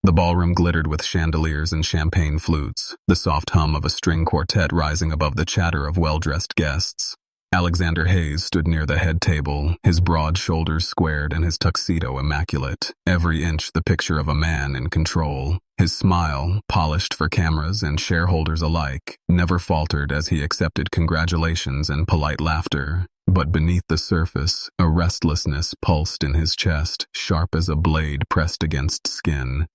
The ballroom glittered with chandeliers and champagne flutes, the soft hum of a string quartet rising above the chatter of well-dressed guests. Alexander Hayes stood near the head table, his broad shoulders squared and his tuxedo immaculate, every inch the picture of a man in control. His smile, polished for cameras and shareholders alike, never faltered as he accepted congratulations and polite laughter. But beneath the surface, a restlessness pulsed in his chest, sharp as a blade pressed against skin.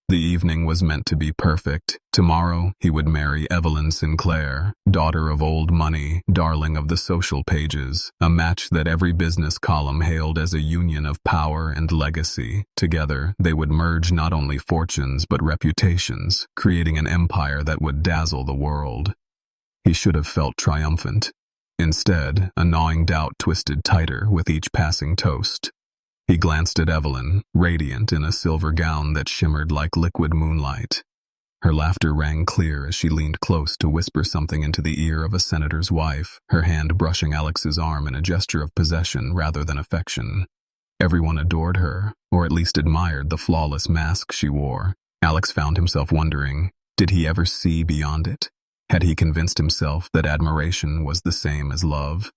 The evening was meant to be perfect. Tomorrow, he would marry Evelyn Sinclair, daughter of old money, darling of the social pages, a match that every business column hailed as a union of power and legacy. Together, they would merge not only fortunes but reputations, creating an empire that would dazzle the world. He should have felt triumphant. Instead, a gnawing doubt twisted tighter with each passing toast. He glanced at Evelyn, radiant in a silver gown that shimmered like liquid moonlight. Her laughter rang clear as she leaned close to whisper something into the ear of a senator's wife, her hand brushing Alex's arm in a gesture of possession rather than affection. Everyone adored her, or at least admired the flawless mask she wore. Alex found himself wondering, did he ever see beyond it? Had he convinced himself that admiration was the same as love?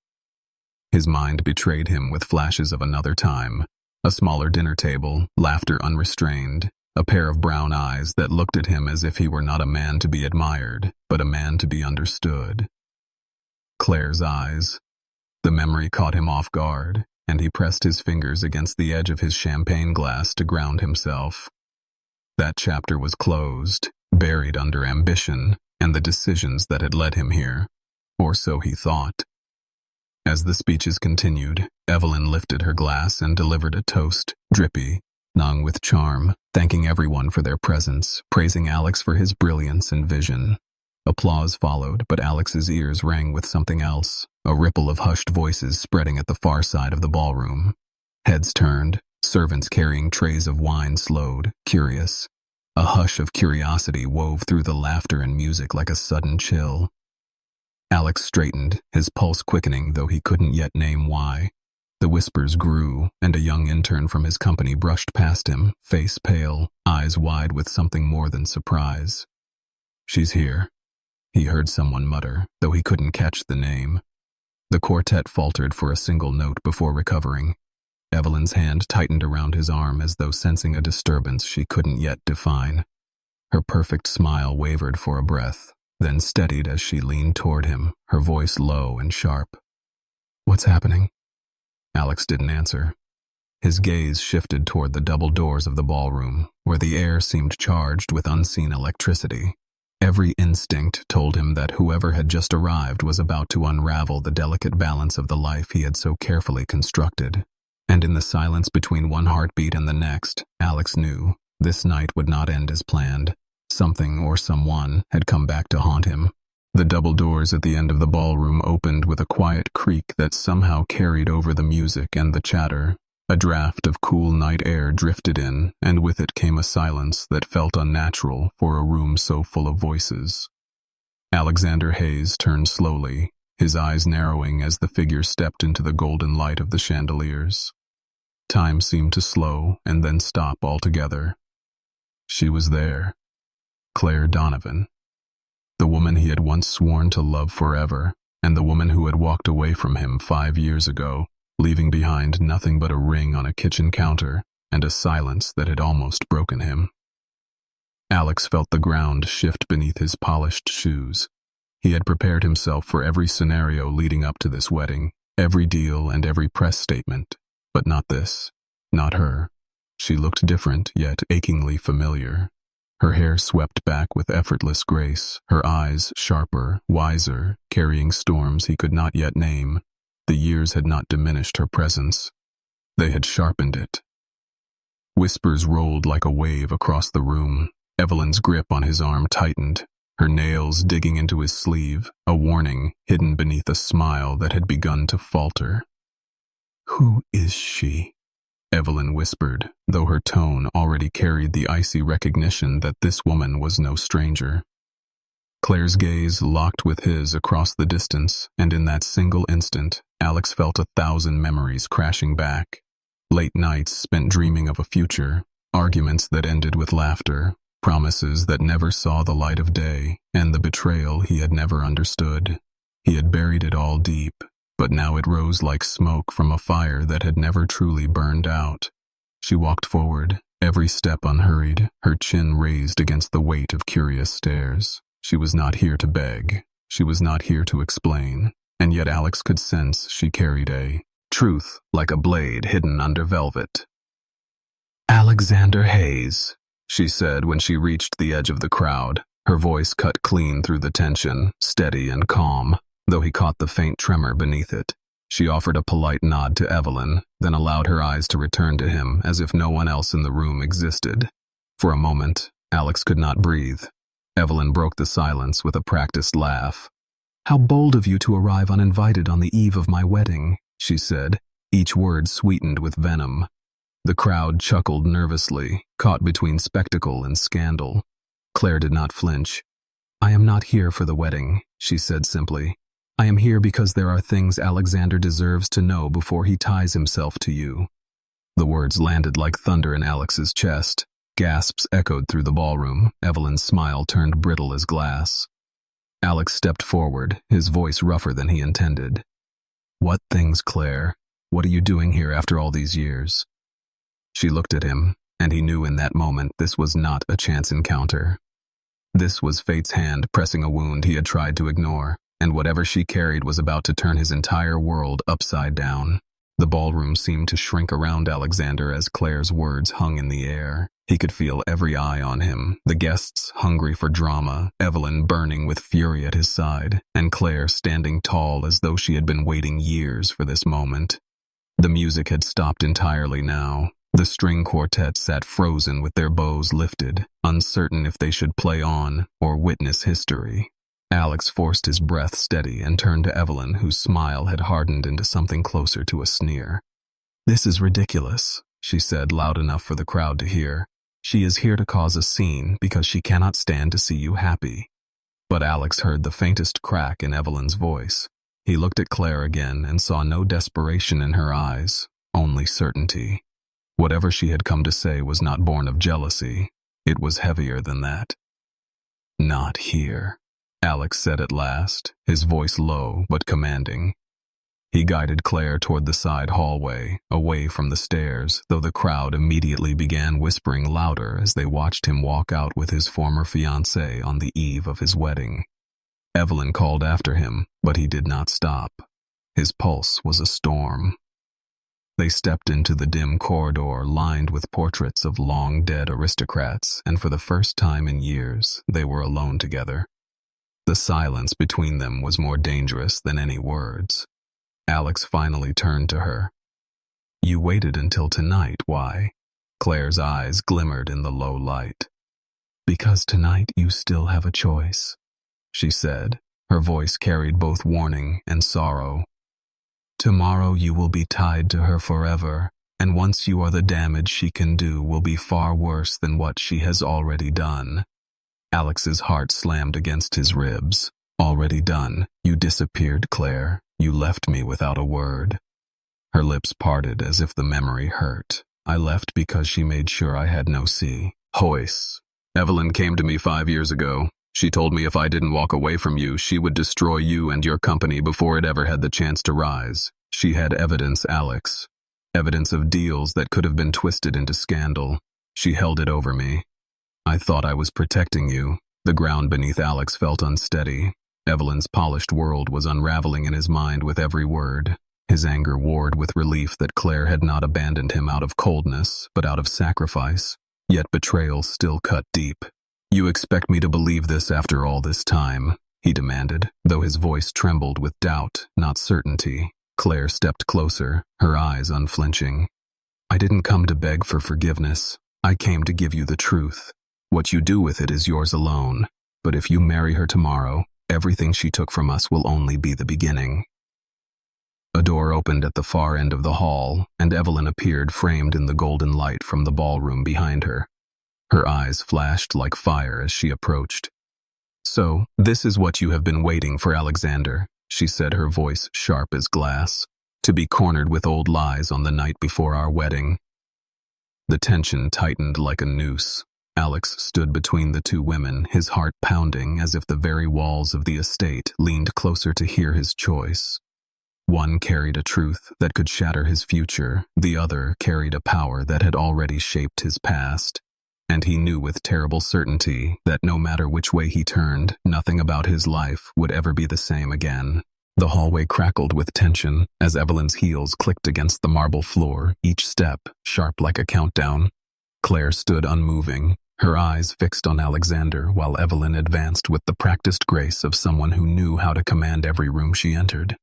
His mind betrayed him with flashes of another time. A smaller dinner table, laughter unrestrained, a pair of brown eyes that looked at him as if he were not a man to be admired, but a man to be understood. Claire's eyes. The memory caught him off guard, and he pressed his fingers against the edge of his champagne glass to ground himself. That chapter was closed, buried under ambition and the decisions that had led him here, or so he thought. As the speeches continued, Evelyn lifted her glass and delivered a toast, drippy, nung with charm, thanking everyone for their presence, praising Alex for his brilliance and vision. Applause followed, but Alex's ears rang with something else, a ripple of hushed voices spreading at the far side of the ballroom. Heads turned, servants carrying trays of wine slowed, curious. A hush of curiosity wove through the laughter and music like a sudden chill. Alex straightened, his pulse quickening though he couldn't yet name why. The whispers grew, and a young intern from his company brushed past him, face pale, eyes wide with something more than surprise. "She's here," he heard someone mutter, though he couldn't catch the name. The quartet faltered for a single note before recovering. Evelyn's hand tightened around his arm as though sensing a disturbance she couldn't yet define. Her perfect smile wavered for a breath, then steadied as she leaned toward him, her voice low and sharp. "What's happening?" Alex didn't answer. His gaze shifted toward the double doors of the ballroom, where the air seemed charged with unseen electricity. Every instinct told him that whoever had just arrived was about to unravel the delicate balance of the life he had so carefully constructed. And in the silence between one heartbeat and the next, Alex knew this night would not end as planned. Something or someone had come back to haunt him. The double doors at the end of the ballroom opened with a quiet creak that somehow carried over the music and the chatter. A draft of cool night air drifted in, and with it came a silence that felt unnatural for a room so full of voices. Alexander Hayes turned slowly, his eyes narrowing as the figure stepped into the golden light of the chandeliers. Time seemed to slow and then stop altogether. She was there. Claire Donovan. The woman he had once sworn to love forever, and the woman who had walked away from him 5 years ago, leaving behind nothing but a ring on a kitchen counter and a silence that had almost broken him. Alex felt the ground shift beneath his polished shoes. He had prepared himself for every scenario leading up to this wedding, every deal and every press statement, but not this, not her. She looked different, yet achingly familiar. Her hair swept back with effortless grace, her eyes sharper, wiser, carrying storms he could not yet name. The years had not diminished her presence. They had sharpened it. Whispers rolled like a wave across the room. Evelyn's grip on his arm tightened, her nails digging into his sleeve, a warning hidden beneath a smile that had begun to falter. "Who is she?" Evelyn whispered, though her tone already carried the icy recognition that this woman was no stranger. Claire's gaze locked with his across the distance, and in that single instant, Alex felt 1,000 memories crashing back. Late nights spent dreaming of a future, Arguments that ended with laughter, promises that never saw the light of day, and the betrayal he had never understood. He had buried it all deep, but now it rose like smoke from a fire that had never truly burned out. She walked forward, every step unhurried, her chin raised against the weight of curious stares. She was not here to beg. She was not here to explain, and yet Alex could sense she carried a truth like a blade hidden under velvet. "Alexander Hayes," she said when she reached the edge of the crowd, her voice cut clean through the tension, steady and calm, though he caught the faint tremor beneath it. She offered a polite nod to Evelyn, then allowed her eyes to return to him as if no one else in the room existed. For a moment, Alex could not breathe. Evelyn broke the silence with a practiced laugh. "How bold of you to arrive uninvited on the eve of my wedding," she said, each word sweetened with venom. The crowd chuckled nervously, caught between spectacle and scandal. Claire did not flinch. "I am not here for the wedding," she said simply. "I am here because there are things Alexander deserves to know before he ties himself to you." The words landed like thunder in Alex's chest. Gasps echoed through the ballroom. Evelyn's smile turned brittle as glass. Alex stepped forward, his voice rougher than he intended. "What things, Claire? What are you doing here after all these years?" She looked at him, and he knew in that moment this was not a chance encounter. This was fate's hand pressing a wound he had tried to ignore, and whatever she carried was about to turn his entire world upside down. The ballroom seemed to shrink around Alexander as Claire's words hung in the air. He could feel every eye on him, the guests hungry for drama, Evelyn burning with fury at his side, and Claire standing tall as though she had been waiting years for this moment. The music had stopped entirely now. The string quartet sat frozen with their bows lifted, uncertain if they should play on or witness history. Alex forced his breath steady and turned to Evelyn, whose smile had hardened into something closer to a sneer. "This is ridiculous," she said loud enough for the crowd to hear. "She is here to cause a scene because she cannot stand to see you happy." But Alex heard the faintest crack in Evelyn's voice. He looked at Claire again and saw no desperation in her eyes, only certainty. Whatever she had come to say was not born of jealousy. It was heavier than that. "Not here," Alex said at last, his voice low but commanding. He guided Claire toward the side hallway, away from the stairs, though the crowd immediately began whispering louder as they watched him walk out with his former fiancée on the eve of his wedding. Evelyn called after him, but he did not stop. His pulse was a storm. They stepped into the dim corridor lined with portraits of long-dead aristocrats, and for the first time in years, they were alone together. The silence between them was more dangerous than any words. Alex finally turned to her. "You waited until tonight, why?" Claire's eyes glimmered in the low light. "Because tonight you still have a choice," she said. Her voice carried both warning and sorrow. "Tomorrow you will be tied to her forever, and once you are the damage she can do will be far worse than what she has already done." Alex's heart slammed against his ribs. "Already done? You disappeared, Claire. You left me without a word." Her lips parted as if the memory hurt. "I left because she made sure I had no say." "Hoist. Evelyn came to me 5 years ago. She told me if I didn't walk away from you, she would destroy you and your company before it ever had the chance to rise. She had evidence, Alex. Evidence of deals that could have been twisted into scandal. She held it over me. I thought I was protecting you." The ground beneath Alex felt unsteady. Evelyn's polished world was unraveling in his mind with every word. His anger warred with relief that Claire had not abandoned him out of coldness, but out of sacrifice. Yet betrayal still cut deep. "You expect me to believe this after all this time?" he demanded, though his voice trembled with doubt, not certainty. Claire stepped closer, her eyes unflinching. "I didn't come to beg for forgiveness. I came to give you the truth. What you do with it is yours alone. But if you marry her tomorrow, everything she took from us will only be the beginning." A door opened at the far end of the hall, and Evelyn appeared framed in the golden light from the ballroom behind her. Her eyes flashed like fire as she approached. "So, this is what you have been waiting for, Alexander," she said, her voice sharp as glass. "To be cornered with old lies on the night before our wedding." The tension tightened like a noose. Alex stood between the two women, his heart pounding as if the very walls of the estate leaned closer to hear his choice. One carried a truth that could shatter his future, the other carried a power that had already shaped his past. And he knew with terrible certainty that no matter which way he turned, nothing about his life would ever be the same again. The hallway crackled with tension as Evelyn's heels clicked against the marble floor, each step sharp like a countdown. Claire stood unmoving, her eyes fixed on Alexander, while Evelyn advanced with the practiced grace of someone who knew how to command every room she entered.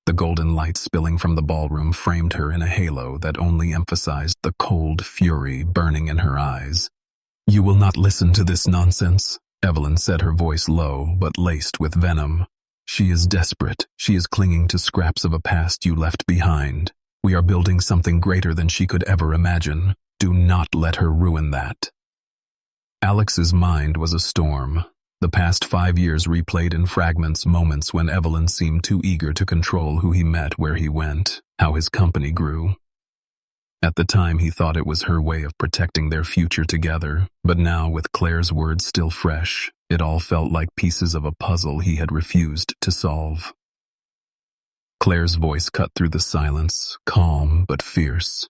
The golden light spilling from the ballroom framed her in a halo that only emphasized the cold fury burning in her eyes. "You will not listen to this nonsense," Evelyn said, her voice low but laced with venom. "She is desperate. She is clinging to scraps of a past you left behind. We are building something greater than she could ever imagine. Do not let her ruin that." Alex's mind was a storm. The past 5 years replayed in fragments, moments when Evelyn seemed too eager to control who he met, where he went, how his company grew. At the time he thought it was her way of protecting their future together, but now with Claire's words still fresh, it all felt like pieces of a puzzle he had refused to solve. Claire's voice cut through the silence, calm but fierce.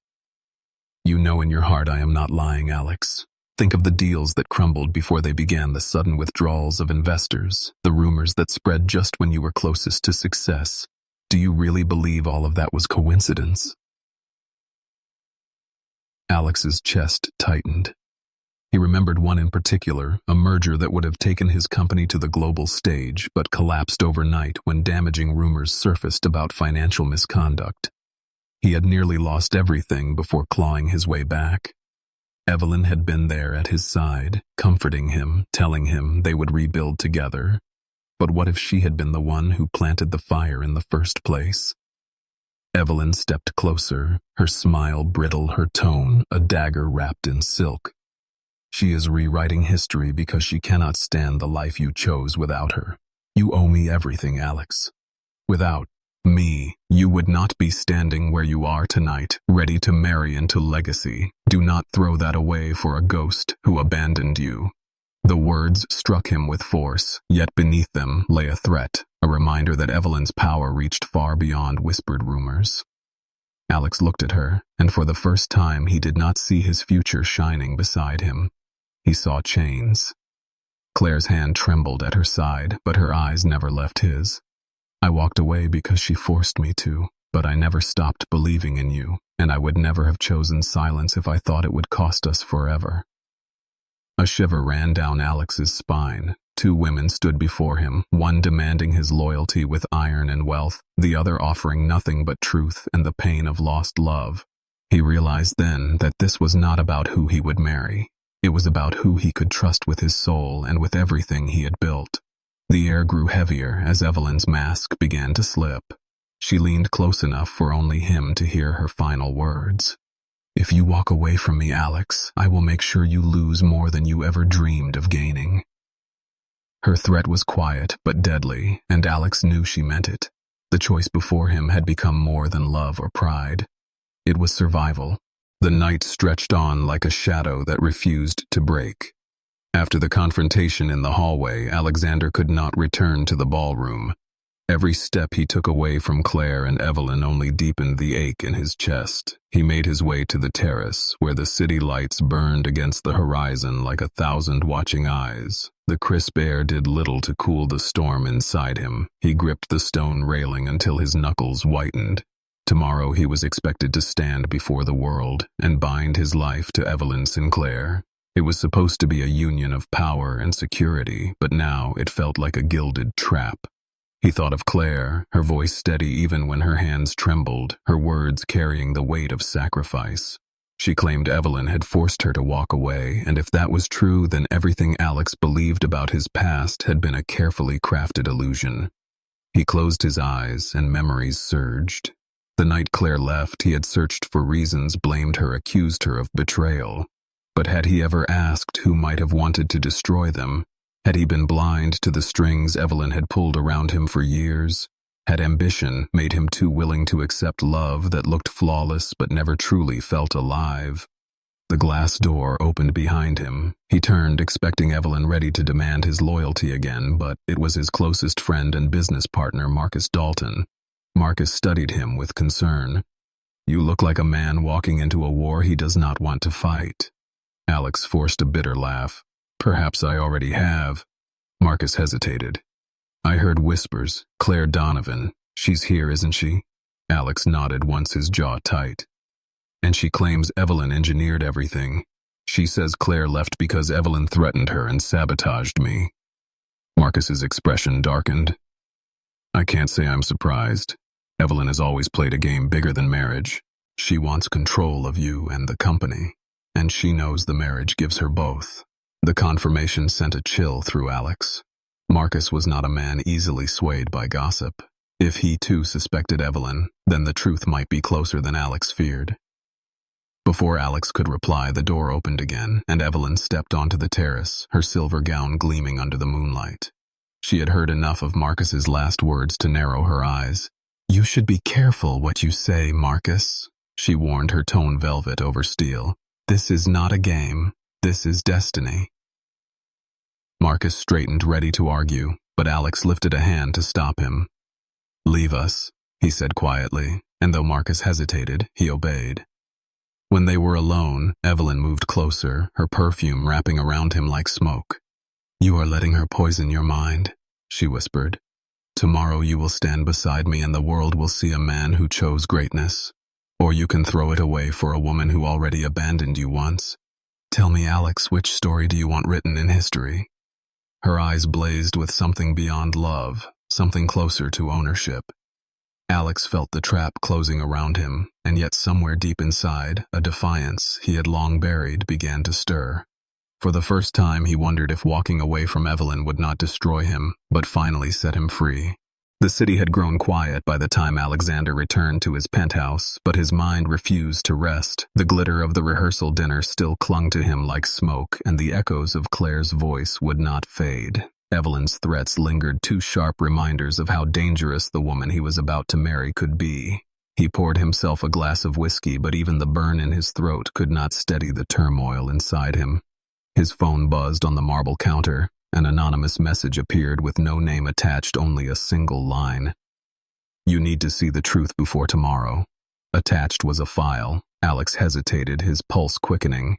"You know in your heart I am not lying, Alex. Think of the deals that crumbled before they began, the sudden withdrawals of investors, the rumors that spread just when you were closest to success. Do you really believe all of that was coincidence?" Alex's chest tightened. He remembered one in particular, a merger that would have taken his company to the global stage but collapsed overnight when damaging rumors surfaced about financial misconduct. He had nearly lost everything before clawing his way back. Evelyn had been there at his side, comforting him, telling him they would rebuild together. But what if she had been the one who planted the fire in the first place? Evelyn stepped closer, her smile brittle, her tone a dagger wrapped in silk. "She is rewriting history because she cannot stand the life you chose without her. You owe me everything, Alex. Without me, you would not be standing where you are tonight, ready to marry into legacy. Do not throw that away for a ghost who abandoned you." The words struck him with force, yet beneath them lay a threat, a reminder that Evelyn's power reached far beyond whispered rumors. Alex looked at her, and for the first time he did not see his future shining beside him. He saw chains. Claire's hand trembled at her side, but her eyes never left his. "I walked away because she forced me to, but I never stopped believing in you, and I would never have chosen silence if I thought it would cost us forever." A shiver ran down Alex's spine. 2 women stood before him, one demanding his loyalty with iron and wealth, the other offering nothing but truth and the pain of lost love. He realized then that this was not about who he would marry. It was about who he could trust with his soul and with everything he had built. The air grew heavier as Evelyn's mask began to slip. She leaned close enough for only him to hear her final words. "If you walk away from me, Alex, I will make sure you lose more than you ever dreamed of gaining." Her threat was quiet but deadly, and Alex knew she meant it. The choice before him had become more than love or pride. It was survival. The night stretched on like a shadow that refused to break. After the confrontation in the hallway, Alexander could not return to the ballroom. Every step he took away from Claire and Evelyn only deepened the ache in his chest. He made his way to the terrace, where the city lights burned against the horizon like 1,000 watching eyes. The crisp air did little to cool the storm inside him. He gripped the stone railing until his knuckles whitened. Tomorrow he was expected to stand before the world and bind his life to Evelyn Sinclair. It was supposed to be a union of power and security, but now it felt like a gilded trap. He thought of Claire, her voice steady even when her hands trembled, her words carrying the weight of sacrifice. She claimed Evelyn had forced her to walk away, and if that was true, then everything Alex believed about his past had been a carefully crafted illusion. He closed his eyes, and memories surged. The night Claire left, he had searched for reasons, blamed her, accused her of betrayal. But had he ever asked who might have wanted to destroy them? Had he been blind to the strings Evelyn had pulled around him for years? Had ambition made him too willing to accept love that looked flawless but never truly felt alive? The glass door opened behind him. He turned, expecting Evelyn ready to demand his loyalty again, but it was his closest friend and business partner, Marcus Dalton. Marcus studied him with concern. "You look like a man walking into a war he does not want to fight." Alex forced a bitter laugh. "Perhaps I already have." Marcus hesitated. "I heard whispers. Claire Donovan. She's here, isn't she?" Alex nodded, once his jaw tight. "And she claims Evelyn engineered everything. She says Claire left because Evelyn threatened her and sabotaged me." Marcus's expression darkened. "I can't say I'm surprised. Evelyn has always played a game bigger than marriage. She wants control of you and the company, and she knows the marriage gives her both." The confirmation sent a chill through Alex. Marcus was not a man easily swayed by gossip. If he too suspected Evelyn, then the truth might be closer than Alex feared. Before Alex could reply, the door opened again, and Evelyn stepped onto the terrace, her silver gown gleaming under the moonlight. She had heard enough of Marcus's last words to narrow her eyes. "You should be careful what you say, Marcus," she warned, her tone velvet over steel. "This is not a game. This is destiny." Marcus straightened, ready to argue, but Alex lifted a hand to stop him. "Leave us," he said quietly, and though Marcus hesitated, he obeyed. When they were alone, Evelyn moved closer, her perfume wrapping around him like smoke. "You are letting her poison your mind," she whispered. "Tomorrow you will stand beside me and the world will see a man who chose greatness. Or you can throw it away for a woman who already abandoned you once. Tell me, Alex, which story do you want written in history?" Her eyes blazed with something beyond love, something closer to ownership. Alex felt the trap closing around him, and yet somewhere deep inside, a defiance he had long buried began to stir. For the first time, he wondered if walking away from Evelyn would not destroy him, but finally set him free. The city had grown quiet by the time Alexander returned to his penthouse, but his mind refused to rest. The glitter of the rehearsal dinner still clung to him like smoke, and the echoes of Claire's voice would not fade. Evelyn's threats lingered, two sharp reminders of how dangerous the woman he was about to marry could be. He poured himself a glass of whiskey, but even the burn in his throat could not steady the turmoil inside him. His phone buzzed on the marble counter. An anonymous message appeared with no name attached, only a single line. "You need to see the truth before tomorrow." Attached was a file. Alex hesitated, his pulse quickening.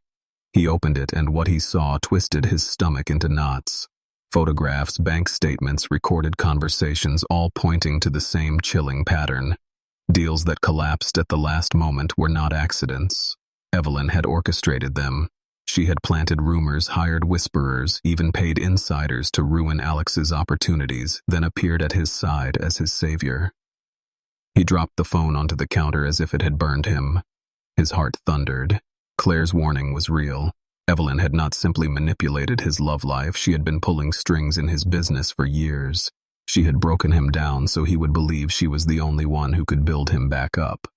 He opened it, and what he saw twisted his stomach into knots. Photographs, bank statements, recorded conversations, all pointing to the same chilling pattern. Deals that collapsed at the last moment were not accidents. Evelyn had orchestrated them. She had planted rumors, hired whisperers, even paid insiders to ruin Alex's opportunities, then appeared at his side as his savior. He dropped the phone onto the counter as if it had burned him. His heart thundered. Claire's warning was real. Evelyn had not simply manipulated his love life, she had been pulling strings in his business for years. She had broken him down so he would believe she was the only one who could build him back up.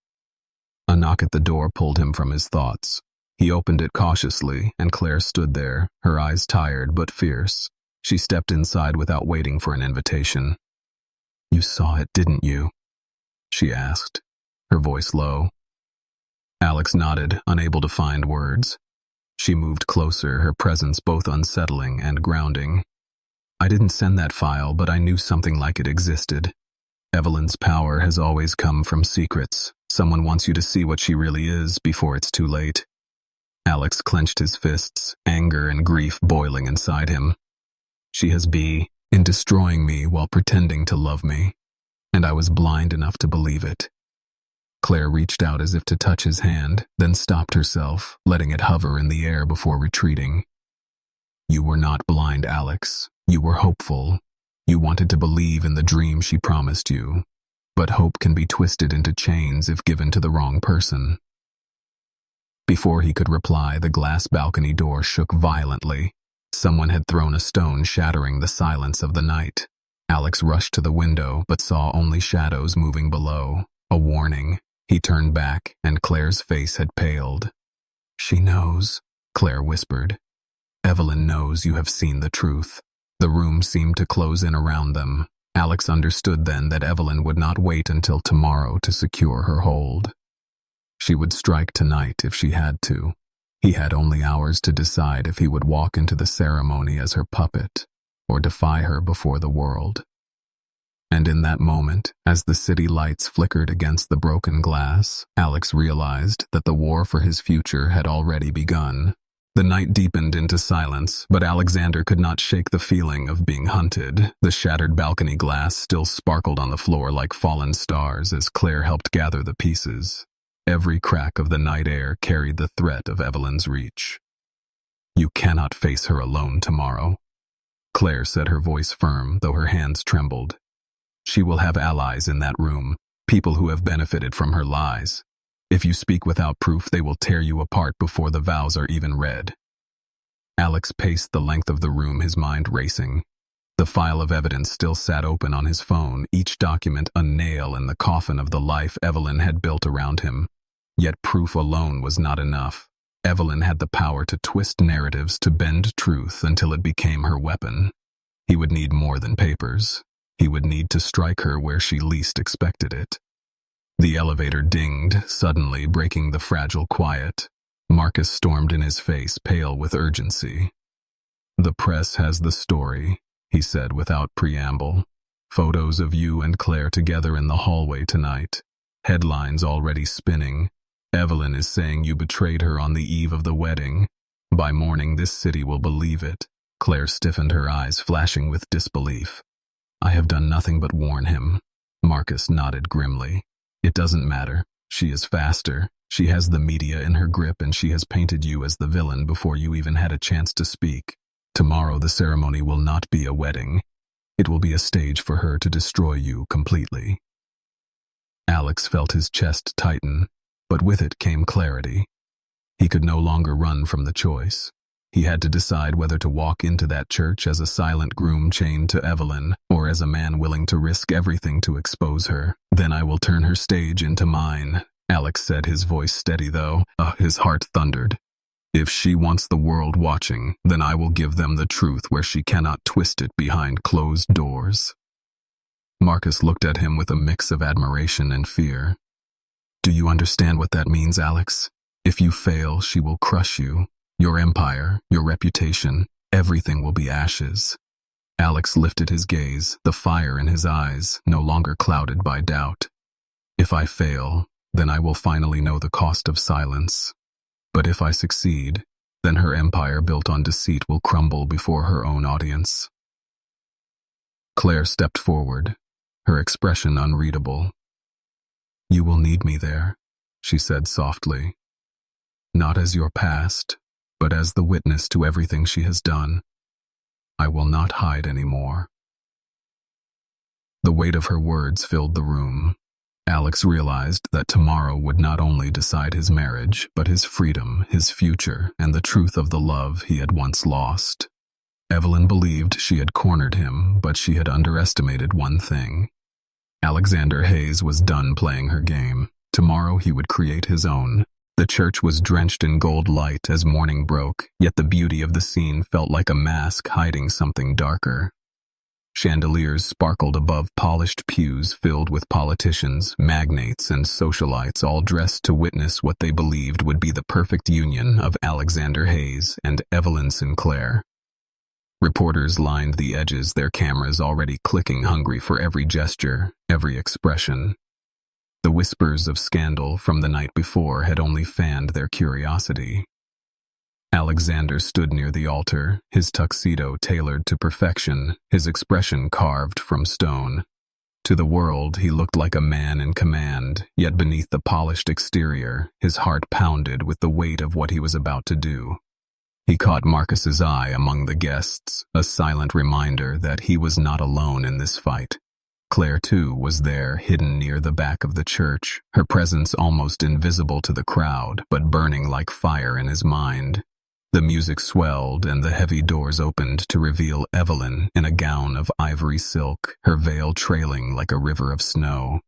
A knock at the door pulled him from his thoughts. He opened it cautiously, and Claire stood there, her eyes tired but fierce. She stepped inside without waiting for an invitation. "You saw it, didn't you?" she asked, her voice low. Alex nodded, unable to find words. She moved closer, her presence both unsettling and grounding. "I didn't send that file, but I knew something like it existed. Evelyn's power has always come from secrets. Someone wants you to see what she really is before it's too late." Alex clenched his fists, anger and grief boiling inside him. "She has been in destroying me while pretending to love me, and I was blind enough to believe it." Claire reached out as if to touch his hand, then stopped herself, letting it hover in the air before retreating. "You were not blind, Alex. You were hopeful. You wanted to believe in the dream she promised you. But hope can be twisted into chains if given to the wrong person." Before he could reply, the glass balcony door shook violently. Someone had thrown a stone, shattering the silence of the night. Alex rushed to the window, but saw only shadows moving below. A warning. He turned back, and Claire's face had paled. "She knows," Claire whispered. "Evelyn knows you have seen the truth." The room seemed to close in around them. Alex understood then that Evelyn would not wait until tomorrow to secure her hold. She would strike tonight if she had to. He had only hours to decide if he would walk into the ceremony as her puppet or defy her before the world. And in that moment, as the city lights flickered against the broken glass, Alex realized that the war for his future had already begun. The night deepened into silence, but Alexander could not shake the feeling of being hunted. The shattered balcony glass still sparkled on the floor like fallen stars as Claire helped gather the pieces. Every crack of the night air carried the threat of Evelyn's reach. "You cannot face her alone tomorrow," Claire said, her voice firm, though her hands trembled. "She will have allies in that room, people who have benefited from her lies. If you speak without proof, they will tear you apart before the vows are even read." Alex paced the length of the room, his mind racing. The file of evidence still sat open on his phone, each document a nail in the coffin of the life Evelyn had built around him. Yet proof alone was not enough. Evelyn had the power to twist narratives, to bend truth until it became her weapon. He would need more than papers. He would need to strike her where she least expected it. The elevator dinged, suddenly breaking the fragile quiet. Marcus stormed in his face, pale with urgency. "The press has the story," he said without preamble. "Photos of you and Claire together in the hallway tonight. Headlines already spinning. Evelyn is saying you betrayed her on the eve of the wedding. By morning, this city will believe it." Claire stiffened, her eyes flashing with disbelief. "I have done nothing but warn him." Marcus nodded grimly. "It doesn't matter. She is faster. She has the media in her grip, and she has painted you as the villain before you even had a chance to speak. Tomorrow the ceremony will not be a wedding. It will be a stage for her to destroy you completely." Alex felt his chest tighten, but with it came clarity. He could no longer run from the choice. He had to decide whether to walk into that church as a silent groom chained to Evelyn, or as a man willing to risk everything to expose her. "Then I will turn her stage into mine," Alex said, his voice steady though. His heart thundered. "If she wants the world watching, then I will give them the truth where she cannot twist it behind closed doors." Marcus looked at him with a mix of admiration and fear. "Do you understand what that means, Alex? If you fail, she will crush you. Your empire, your reputation, everything will be ashes." Alex lifted his gaze, the fire in his eyes no longer clouded by doubt. "If I fail, then I will finally know the cost of silence. But if I succeed, then her empire built on deceit will crumble before her own audience." Claire stepped forward, her expression unreadable. "You will need me there," she said softly. "Not as your past, but as the witness to everything she has done. I will not hide anymore." The weight of her words filled the room. Alex realized that tomorrow would not only decide his marriage, but his freedom, his future, and the truth of the love he had once lost. Evelyn believed she had cornered him, but she had underestimated one thing. Alexander Hayes was done playing her game. Tomorrow he would create his own. The church was drenched in gold light as morning broke, yet the beauty of the scene felt like a mask hiding something darker. Chandeliers sparkled above polished pews filled with politicians, magnates, and socialites, all dressed to witness what they believed would be the perfect union of Alexander Hayes and Evelyn Sinclair. Reporters lined the edges, their cameras already clicking, hungry for every gesture, every expression. The whispers of scandal from the night before had only fanned their curiosity. Alexander stood near the altar, his tuxedo tailored to perfection, his expression carved from stone. To the world, he looked like a man in command, yet beneath the polished exterior, his heart pounded with the weight of what he was about to do. He caught Marcus's eye among the guests, a silent reminder that he was not alone in this fight. Claire, too, was there, hidden near the back of the church, her presence almost invisible to the crowd, but burning like fire in his mind. The music swelled, and the heavy doors opened to reveal Evelyn in a gown of ivory silk, her veil trailing like a river of snow.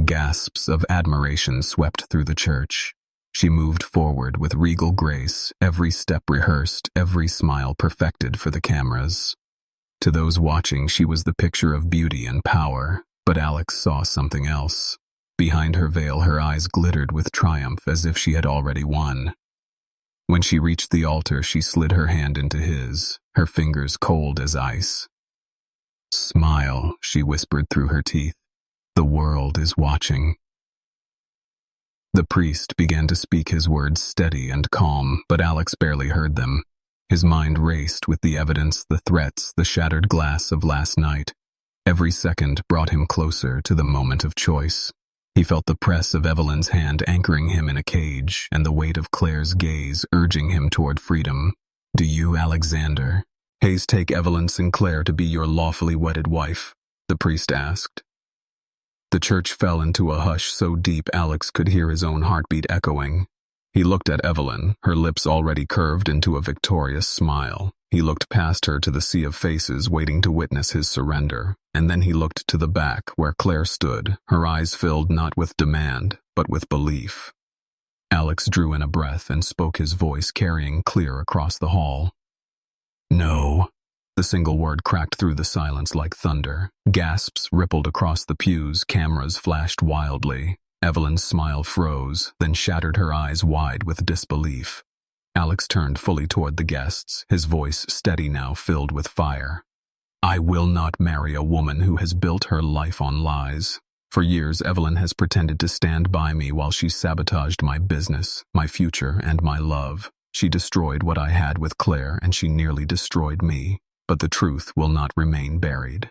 Gasps of admiration swept through the church. She moved forward with regal grace, every step rehearsed, every smile perfected for the cameras. To those watching, she was the picture of beauty and power, but Alex saw something else. Behind her veil, her eyes glittered with triumph as if she had already won. When she reached the altar, she slid her hand into his, her fingers cold as ice. "Smile," she whispered through her teeth. "The world is watching." The priest began to speak his words steady and calm, but Alex barely heard them. His mind raced with the evidence, the threats, the shattered glass of last night. Every second brought him closer to the moment of choice. He felt the press of Evelyn's hand anchoring him in a cage, and the weight of Claire's gaze urging him toward freedom. "Do you, Alexander Hayes, take Evelyn Sinclair to be your lawfully wedded wife?" the priest asked. The church fell into a hush so deep Alex could hear his own heartbeat echoing. He looked at Evelyn, her lips already curved into a victorious smile. He looked past her to the sea of faces waiting to witness his surrender, and then he looked to the back where Claire stood, her eyes filled not with demand, but with belief. Alex drew in a breath and spoke, his voice carrying clear across the hall. "No." The single word cracked through the silence like thunder. Gasps rippled across the pews, cameras flashed wildly. Evelyn's smile froze, then shattered, her eyes wide with disbelief. Alex turned fully toward the guests, his voice steady now, filled with fire. "I will not marry a woman who has built her life on lies. For years, Evelyn has pretended to stand by me while she sabotaged my business, my future, and my love. She destroyed what I had with Claire, and she nearly destroyed me. But the truth will not remain buried."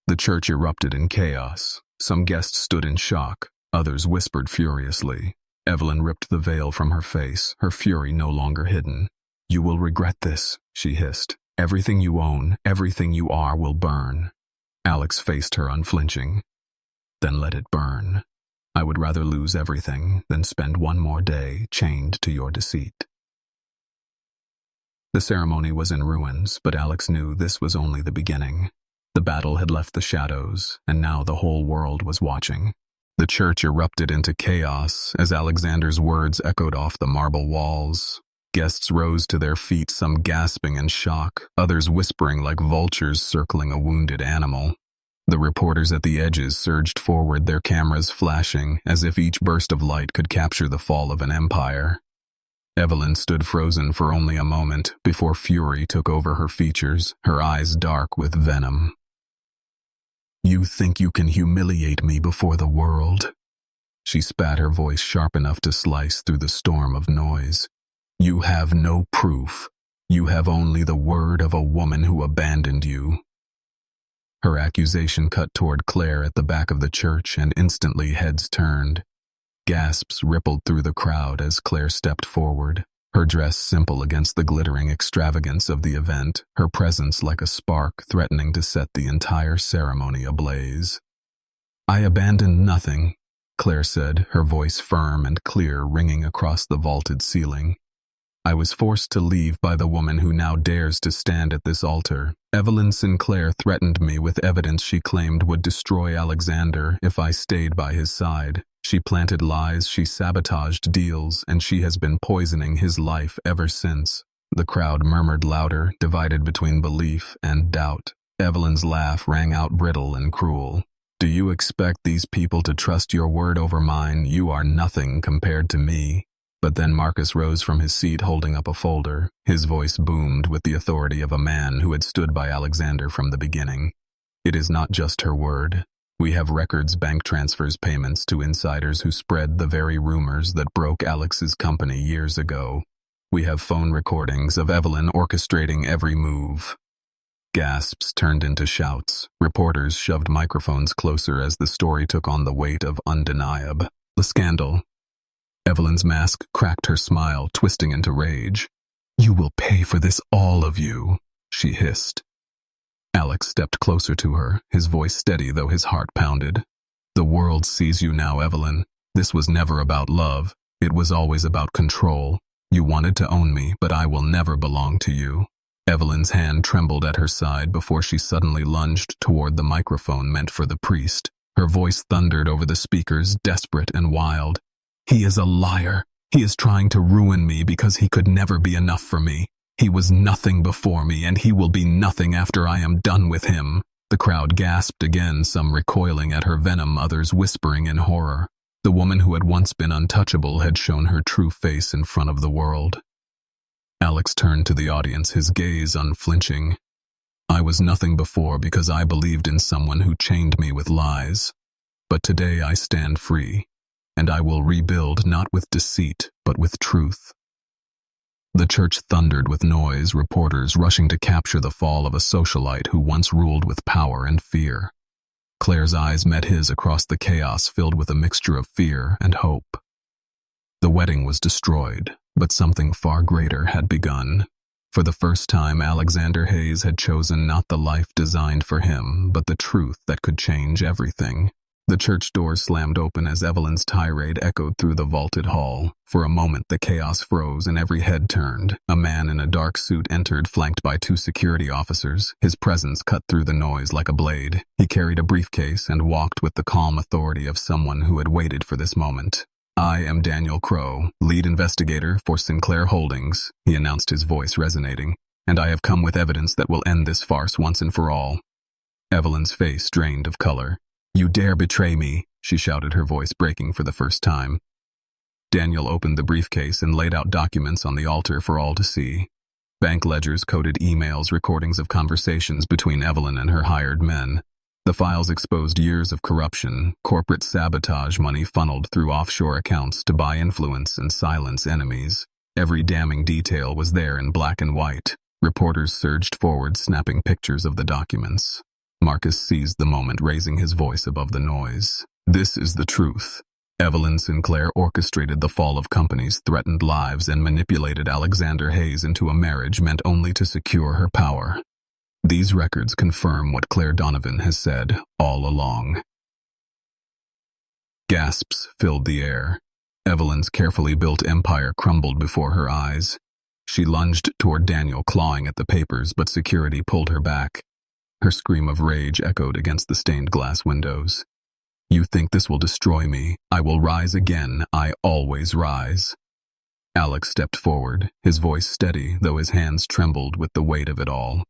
The church erupted in chaos. Some guests stood in shock. Others whispered furiously. Evelyn ripped the veil from her face, her fury no longer hidden. "You will regret this," she hissed. "Everything you own, everything you are will burn." Alex faced her unflinching. "Then let it burn. I would rather lose everything than spend one more day chained to your deceit." The ceremony was in ruins, but Alex knew this was only the beginning. The battle had left the shadows, and now the whole world was watching. The church erupted into chaos as Alexander's words echoed off the marble walls. Guests rose to their feet, some gasping in shock, others whispering like vultures circling a wounded animal. The reporters at the edges surged forward, their cameras flashing, as if each burst of light could capture the fall of an empire. Evelyn stood frozen for only a moment before fury took over her features, her eyes dark with venom. "You think you can humiliate me before the world?" She spat, her voice sharp enough to slice through the storm of noise. "You have no proof. You have only the word of a woman who abandoned you." Her accusation cut toward Claire at the back of the church, and instantly heads turned. Gasps rippled through the crowd as Claire stepped forward, her dress simple against the glittering extravagance of the event, her presence like a spark threatening to set the entire ceremony ablaze. "I abandoned nothing," Claire said, her voice firm and clear, ringing across the vaulted ceiling. "I was forced to leave by the woman who now dares to stand at this altar. Evelyn Sinclair threatened me with evidence she claimed would destroy Alexander if I stayed by his side. She planted lies, she sabotaged deals, and she has been poisoning his life ever since." The crowd murmured louder, divided between belief and doubt. Evelyn's laugh rang out brittle and cruel. "Do you expect these people to trust your word over mine? You are nothing compared to me." But then Marcus rose from his seat holding up a folder. His voice boomed with the authority of a man who had stood by Alexander from the beginning. "It is not just her word. We have records, bank transfers, payments to insiders who spread the very rumors that broke Alex's company years ago. We have phone recordings of Evelyn orchestrating every move." Gasps turned into shouts. Reporters shoved microphones closer as the story took on the weight of undeniable scandal. Evelyn's mask cracked, her smile twisting into rage. "You will pay for this, all of you," she hissed. Alex stepped closer to her, his voice steady though his heart pounded. "The world sees you now, Evelyn. This was never about love. It was always about control. You wanted to own me, but I will never belong to you." Evelyn's hand trembled at her side before she suddenly lunged toward the microphone meant for the priest. Her voice thundered over the speakers, desperate and wild. "He is a liar. He is trying to ruin me because he could never be enough for me. He was nothing before me, and he will be nothing after I am done with him." The crowd gasped again, some recoiling at her venom, others whispering in horror. The woman who had once been untouchable had shown her true face in front of the world. Alex turned to the audience, his gaze unflinching. I was nothing before because I believed in someone who chained me with lies. But today I stand free, and I will rebuild not with deceit, but with truth. The church thundered with noise, reporters rushing to capture the fall of a socialite who once ruled with power and fear. Claire's eyes met his across the chaos filled with a mixture of fear and hope. The wedding was destroyed, but something far greater had begun. For the first time, Alexander Hayes had chosen not the life designed for him, but the truth that could change everything. The church doors slammed open as Evelyn's tirade echoed through the vaulted hall. For a moment, the chaos froze and every head turned. A man in a dark suit entered, flanked by 2 security officers. His presence cut through the noise like a blade. He carried a briefcase and walked with the calm authority of someone who had waited for this moment. I am Daniel Crow, lead investigator for Sinclair Holdings, he announced, his voice resonating, and I have come with evidence that will end this farce once and for all. Evelyn's face drained of color. You dare betray me, she shouted, her voice breaking for the first time. Daniel opened the briefcase and laid out documents on the altar for all to see. Bank ledgers, coded emails, recordings of conversations between Evelyn and her hired men. The files exposed years of corruption, corporate sabotage, money funneled through offshore accounts to buy influence and silence enemies. Every damning detail was there in black and white. Reporters surged forward, snapping pictures of the documents. Marcus seized the moment, raising his voice above the noise. This is the truth. Evelyn Sinclair orchestrated the fall of companies, threatened lives, and manipulated Alexander Hayes into a marriage meant only to secure her power. These records confirm what Claire Donovan has said all along. Gasps filled the air. Evelyn's carefully built empire crumbled before her eyes. She lunged toward Daniel, clawing at the papers, but security pulled her back. Her scream of rage echoed against the stained glass windows. You think this will destroy me? I will rise again. I always rise. Alex stepped forward, his voice steady, though his hands trembled with the weight of it all.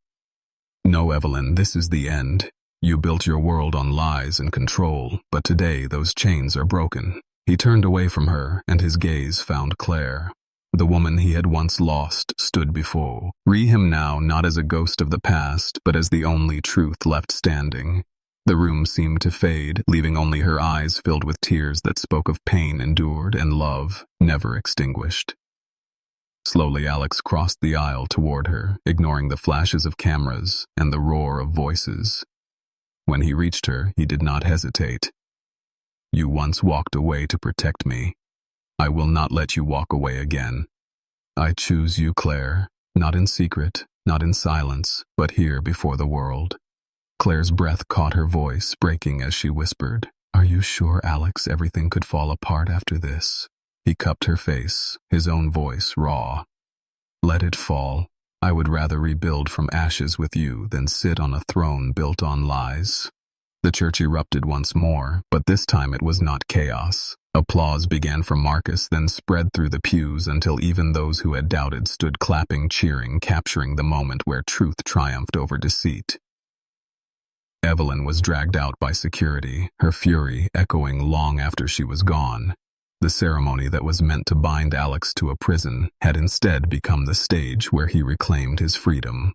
No, Evelyn, this is the end. You built your world on lies and control, but today those chains are broken. He turned away from her, and his gaze found Claire. The woman he had once lost stood before him now, not as a ghost of the past, but as the only truth left standing. The room seemed to fade, leaving only her eyes filled with tears that spoke of pain endured and love never extinguished. Slowly, Alex crossed the aisle toward her, ignoring the flashes of cameras and the roar of voices. When he reached her, he did not hesitate. You once walked away to protect me. I will not let you walk away again. I choose you, Claire, not in secret, not in silence, but here before the world. Claire's breath caught her voice, breaking as she whispered, Are you sure, Alex, everything could fall apart after this? He cupped her face, his own voice raw. Let it fall. I would rather rebuild from ashes with you than sit on a throne built on lies. The church erupted once more, but this time it was not chaos. Applause began from Marcus, then spread through the pews until even those who had doubted stood clapping, cheering, capturing the moment where truth triumphed over deceit. Evelyn was dragged out by security, her fury echoing long after she was gone. The ceremony that was meant to bind Alex to a prison had instead become the stage where he reclaimed his freedom.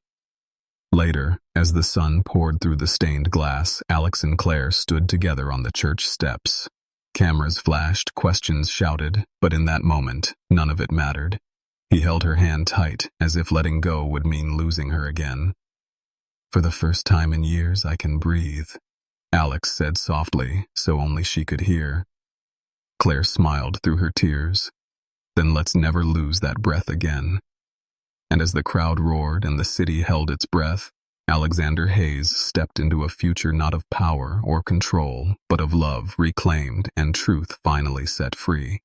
Later, as the sun poured through the stained glass, Alex and Claire stood together on the church steps. Cameras flashed, questions shouted, but in that moment, none of it mattered. He held her hand tight, as if letting go would mean losing her again. For the first time in years, I can breathe, Alex said softly, so only she could hear. Claire smiled through her tears. Then let's never lose that breath again. And as the crowd roared and the city held its breath, Alexander Hayes stepped into a future not of power or control, but of love reclaimed and truth finally set free.